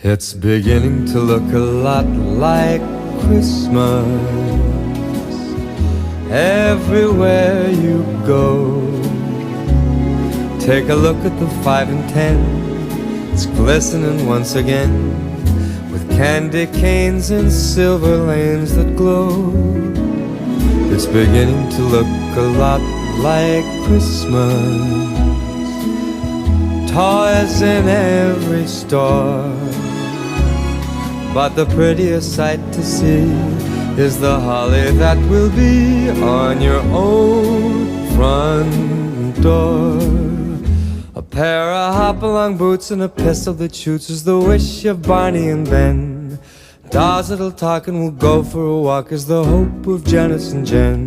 It's beginning to look a lot like Christmas everywhere you go. Take a look at the 5 and 10. It's glistening once again with candy canes and silver lanes that glow. It's beginning to look a lot like Christmas. Toys in every store, but the prettiest sight to see is the holly that will be on your own front door. A pair of hop-along boots and a pistol that shoots is the wish of Barney and Ben. Dolls that'll talk and will go for a walk is the hope of Janice and Jen.